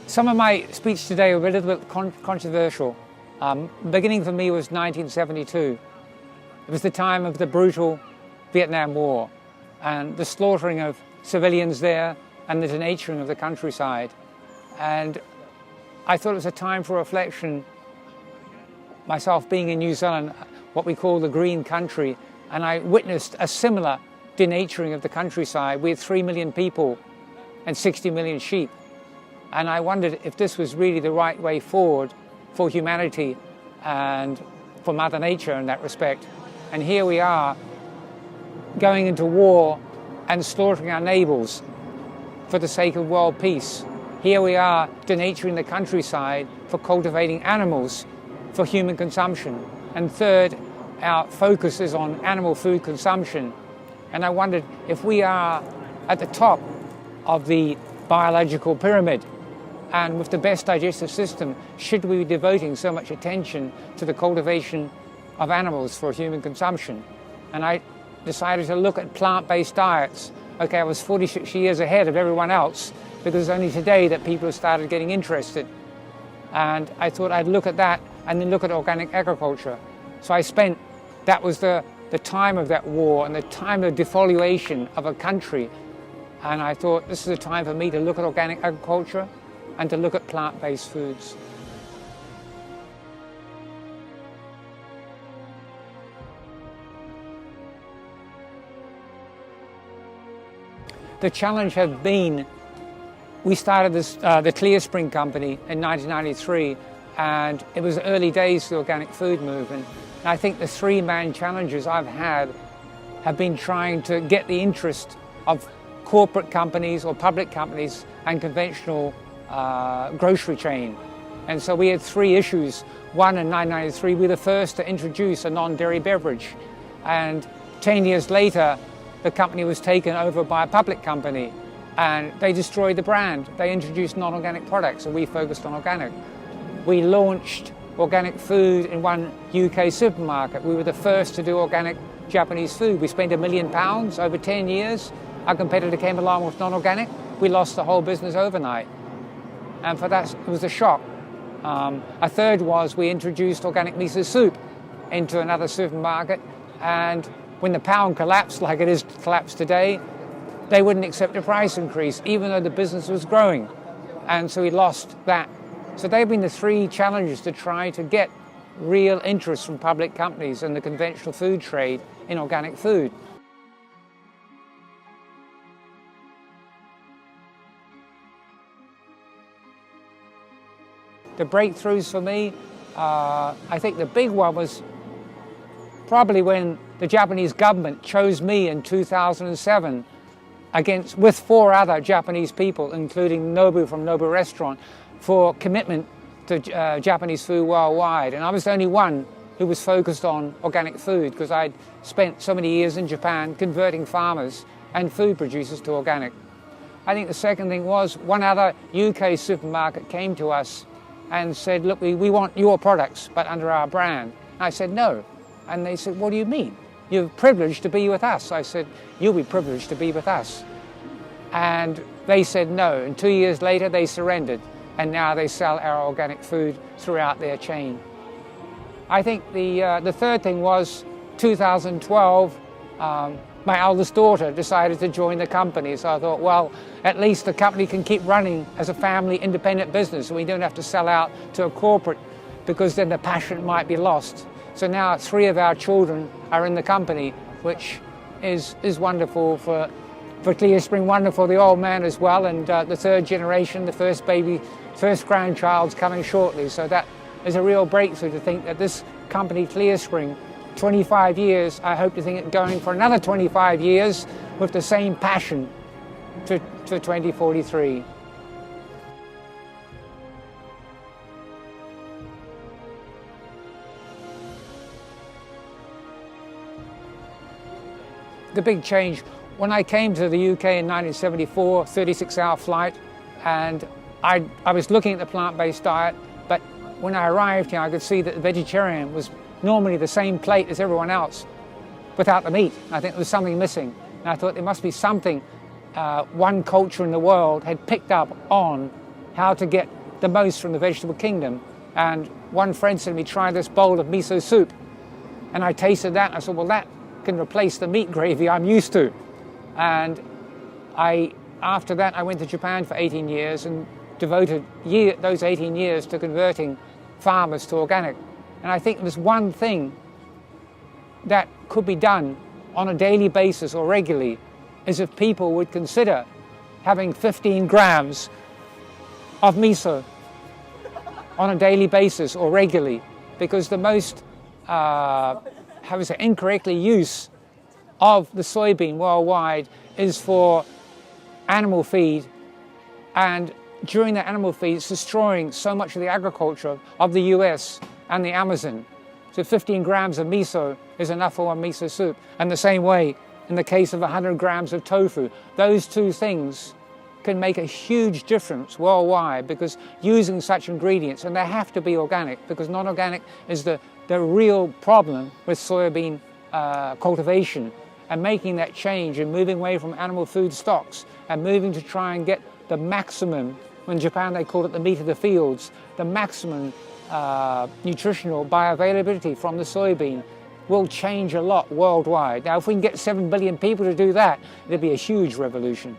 Some of my speech today will be a little bit controversial. Beginning for me was 1972. It was the time of the brutal Vietnam War and the slaughtering of civilians there and the denaturing of the countryside. And I thought it was a time for reflection, myself being in New Zealand, what we call the green country, and I witnessed a similar denaturing of the countryside. We had 3 million people and 60 million sheep. And I wondered if this was really the right way forward for humanity and for Mother Nature in that respect. And here we are going into war and slaughtering our neighbours for the sake of world peace. Here we are denaturing the countryside for cultivating animals for human consumption. And third, our focus is on animal food consumption. And I wondered if we are at the top of the biological pyramid and with the best digestive system, should we be devoting so much attention to the cultivation of animals for human consumption? And I decided to look at plant-based diets. Okay, I was 46 years ahead of everyone else because it's only today that people have started getting interested. And I thought I'd look at that and then look at organic agriculture. So that was the time of that war and the time of defoliation of a country. And I thought this is a time for me to look at organic agriculture and to look at plant-based foods. The challenge has been, we started the Clearspring company in 1993, and it was early days of the organic food movement. And I think the three main challenges I've had have been trying to get the interest of corporate companies or public companies and conventional grocery chain. And so we had three issues. One, in 1993, we were the first to introduce a non-dairy beverage. And 10 years later, the company was taken over by a public company and they destroyed the brand. They introduced non-organic products and we focused on organic. We launched organic food in one UK supermarket. We were the first to do organic Japanese food. We spent £1 million over 10 years. Our competitor came along with non-organic. We lost the whole business overnight. And for that, it was a shock. A third was we introduced organic miso soup into another supermarket, and when the pound collapsed, like it is collapsed today, they wouldn't accept a price increase, even though the business was growing. And so we lost that. So they've been the three challenges to try to get real interest from public companies and the conventional food trade in organic food. The breakthroughs for me, I think the big one was probably when the Japanese government chose me in 2007 with 4 other Japanese people, including Nobu from Nobu Restaurant, for commitment to Japanese food worldwide. And I was the only one who was focused on organic food because I'd spent so many years in Japan converting farmers and food producers to organic. I think the second thing was one other UK supermarket came to us and said, look, we want your products, but under our brand. And I said, no. And they said, what do you mean? You're privileged to be with us. I said, you'll be privileged to be with us. And they said no. And 2 years later, they surrendered. And now they sell our organic food throughout their chain. I think the third thing was 2012, my eldest daughter decided to join the company. So I thought, well, at least the company can keep running as a family independent business. We don't have to sell out to a corporate because then the passion might be lost. So now 3 of our children are in the company, which is wonderful for Clearspring, wonderful for the old man as well, and the third generation, the first grandchild's coming shortly. So that is a real breakthrough to think that this company, Clearspring, 25 years, I hope to think it going for another 25 years with the same passion to 2043. The big change, when I came to the UK in 1974, 36-hour flight, and I was looking at the plant-based diet, but when I arrived here, I could see that the vegetarian was normally the same plate as everyone else without the meat. I think there was something missing. And I thought there must be something one culture in the world had picked up on how to get the most from the vegetable kingdom. And one friend said to me, try this bowl of miso soup. And I tasted that, and I said, well, that can replace the meat gravy I'm used to. And after that, I went to Japan for 18 years and devoted those 18 years to converting farmers to organic. And I think there's one thing that could be done on a daily basis or regularly, is if people would consider having 15 grams of miso on a daily basis or regularly, because the most incorrectly use of the soybean worldwide is for animal feed, and during the animal feed it's destroying so much of the agriculture of the US and the Amazon. So 15 grams of miso is enough for one miso soup. And the same way in the case of 100 grams of tofu. Those two things can make a huge difference worldwide, because using such ingredients, and they have to be organic, because non-organic is the real problem with soybean cultivation. And making that change and moving away from animal food stocks and moving to try and get the maximum, in Japan they call it the meat of the fields, the maximum nutritional bioavailability from the soybean will change a lot worldwide. Now, if we can get 7 billion people to do that, it'll be a huge revolution.